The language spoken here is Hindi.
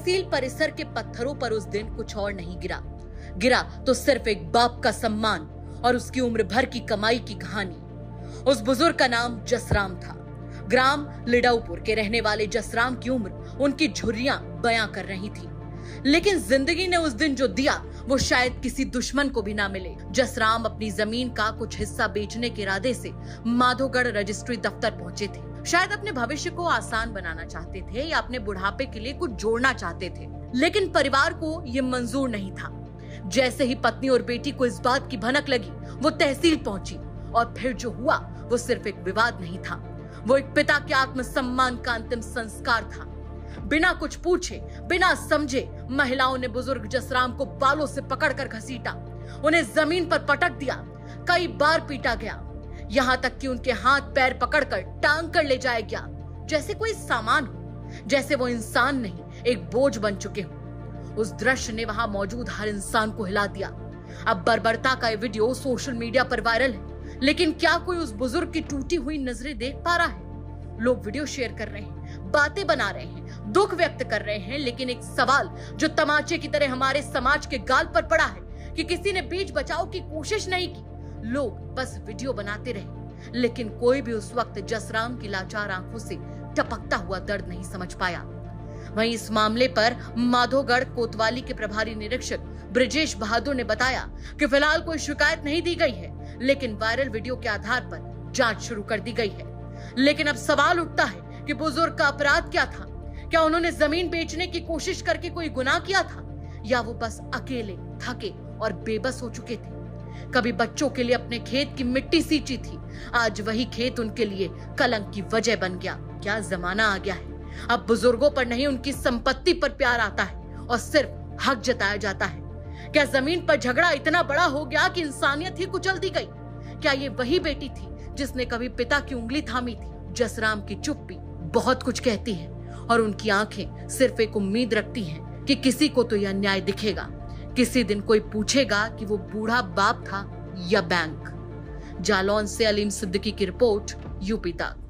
तहसील परिसर के पत्थरों पर उस दिन कुछ और नहीं गिरा तो सिर्फ एक बाप का सम्मान और उसकी उम्र भर की कमाई की कहानी। उस बुजुर्ग का नाम जसराम था। ग्राम लिडाऊपुर के रहने वाले जसराम की उम्र उनकी झुर्रियां बयां कर रही थी, लेकिन जिंदगी ने उस दिन जो दिया वो शायद किसी दुश्मन को भी ना मिले। जसराम अपनी जमीन का कुछ हिस्सा बेचने के इरादे से माधोगढ़ रजिस्ट्री दफ्तर पहुंचे थे। शायद अपने भविष्य को आसान बनाना चाहते थे या अपने बुढ़ापे के लिए कुछ जोड़ना चाहते थे, लेकिन परिवार को ये मंजूर नहीं था। जैसे ही पत्नी और बेटी को इस बात की भनक लगी, वो तहसील पहुंची और फिर जो हुआ वो सिर्फ एक विवाद नहीं था, वो एक पिता के आत्मसम्मान का अंतिम संस्कार था। बिना कुछ पूछे, बिना समझे महिलाओं ने बुजुर्ग जसराम को बालों से पकड़कर घसीटा, उन्हें जमीन पर पटक दिया, कई बार पीटा गया, यहाँ तक कि उनके हाथ पैर पकड़कर टांग कर ले जाया गया, जैसे कोई सामान हो, जैसे वो इंसान नहीं एक बोझ बन चुके हो। उस दृश्य ने वहां मौजूद हर इंसान को हिला दिया। अब बर्बरता का ये वीडियो सोशल मीडिया पर वायरल है, लेकिन क्या कोई उस बुजुर्ग की टूटी हुई नजरें देख पा रहा है? लोग वीडियो शेयर कर रहे हैं, बातें बना रहे हैं, दुख व्यक्त कर रहे हैं, लेकिन एक सवाल जो तमाचे की तरह हमारे समाज के गाल पर पड़ा है कि किसी ने बीच बचाव की कोशिश नहीं की। लोग बस वीडियो बनाते रहे, लेकिन कोई भी उस वक्त जसराम की लाचार आंखों से टपकता हुआ दर्द नहीं समझ पाया। वहीं इस मामले पर माधोगढ़ कोतवाली के प्रभारी निरीक्षक ब्रिजेश बहादुर ने बताया कि फिलहाल कोई शिकायत नहीं दी गई है, लेकिन वायरल वीडियो के आधार पर जांच शुरू कर दी गई है। लेकिन अब सवाल उठता है कि बुजुर्ग का अपराध क्या था? क्या उन्होंने जमीन बेचने की कोशिश करके कोई गुनाह किया था, या वो बस अकेले, थके और बेबस हो चुके थे? कभी बच्चों के लिए अपने खेत की मिट्टी सींची थी, आज वही खेत उनके लिए कलंक की वजह बन गया। क्या जमाना आ गया है, अब बुजुर्गों पर नहीं उनकी संपत्ति पर प्यार आता है और सिर्फ हक जताया जाता है। क्या जमीन पर झगड़ा इतना बड़ा हो गया कि इंसानियत ही कुचल दी गई? क्या ये वही बेटी थी जिसने कभी पिता की उंगली थामी थी? जसराम की चुप्पी बहुत कुछ कहती है और उनकी आंखें सिर्फ एक उम्मीद रखती हैं कि किसी को तो यह न्याय दिखेगा। किसी दिन कोई पूछेगा कि वो बूढ़ा बाप था या बैंक। जालौन से अलीम सिद्दीकी की रिपोर्ट, यूपी तक।